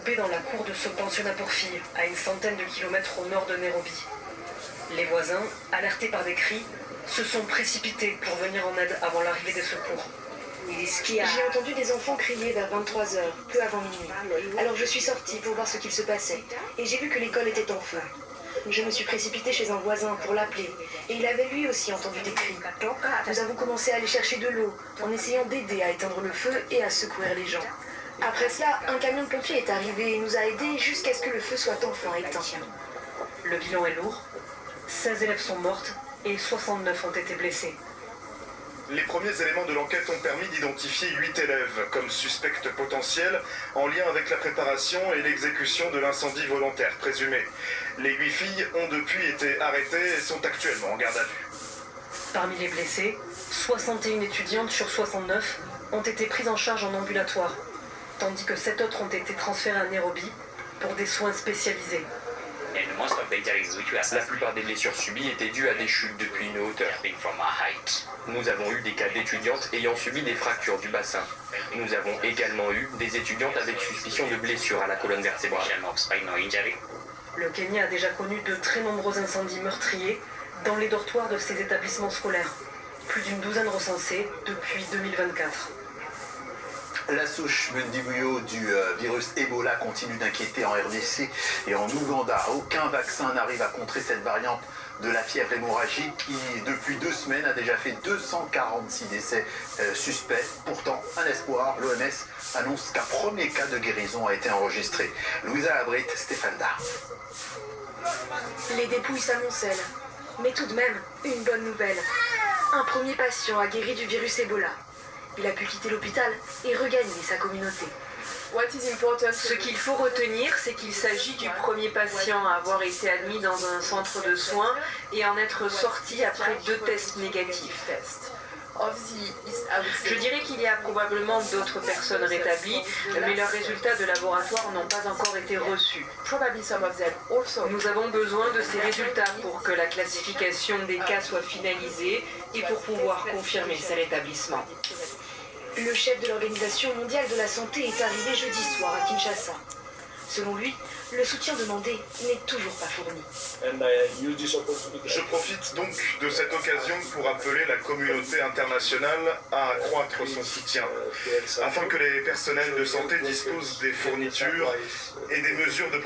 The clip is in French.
regroupés dans la cour de ce pensionnat pour filles, à une centaine de kilomètres au nord de Nairobi. Les voisins, alertés par des cris, se sont précipités pour venir en aide avant l'arrivée des secours. J'ai entendu des enfants crier vers 23 heures, peu avant minuit. Alors je suis sortie pour voir ce qu'il se passait, et j'ai vu que l'école était en feu. Je me suis précipitée chez un voisin pour l'appeler, et il avait lui aussi entendu des cris. Nous avons commencé à aller chercher de l'eau, en essayant d'aider à éteindre le feu et à secourir les gens. Après cela, un camion de pompiers est arrivé et nous a aidés jusqu'à ce que le feu soit enfin éteint. Le bilan est lourd. 16 élèves sont mortes et 69 ont été blessés. Les premiers éléments de l'enquête ont permis d'identifier 8 élèves comme suspects potentiels en lien avec la préparation et l'exécution de l'incendie volontaire présumé. Les 8 filles ont depuis été arrêtées et sont actuellement en garde à vue. Parmi les blessés, 61 étudiantes sur 69 ont été prises en charge en ambulatoire, tandis que 7 autres ont été transférées à Nairobi pour des soins spécialisés. La plupart des blessures subies étaient dues à des chutes depuis une hauteur. Nous avons eu des cas d'étudiantes ayant subi des fractures du bassin. Nous avons également eu des étudiantes avec suspicion de blessures à la colonne vertébrale. Le Kenya a déjà connu de très nombreux incendies meurtriers dans les dortoirs de ses établissements scolaires. Plus d'une douzaine recensés depuis 2024. La souche Bundibugyo du virus Ebola continue d'inquiéter en RDC et en Ouganda. Aucun vaccin n'arrive à contrer cette variante de la fièvre hémorragique qui, depuis 2 semaines, a déjà fait 246 décès suspects. Pourtant, un espoir, l'OMS annonce qu'un premier cas de guérison a été enregistré. Louisa Abrit, Stéphane Dard. Les dépouilles s'amoncellent, mais tout de même, une bonne nouvelle. Un premier patient a guéri du virus Ebola. Il a pu quitter l'hôpital et regagner sa communauté. Ce qu'il faut retenir, c'est qu'il s'agit du premier patient à avoir été admis dans un centre de soins et en être sorti après 2 tests négatifs. Je dirais qu'il y a probablement d'autres personnes rétablies, mais leurs résultats de laboratoire n'ont pas encore été reçus. Nous avons besoin de ces résultats pour que la classification des cas soit finalisée et pour pouvoir confirmer cet établissement. Le chef de l'Organisation mondiale de la santé est arrivé jeudi soir à Kinshasa. Selon lui, le soutien demandé n'est toujours pas fourni. Je profite donc de cette occasion pour appeler la communauté internationale à accroître son soutien, afin que les personnels de santé disposent des fournitures et des mesures de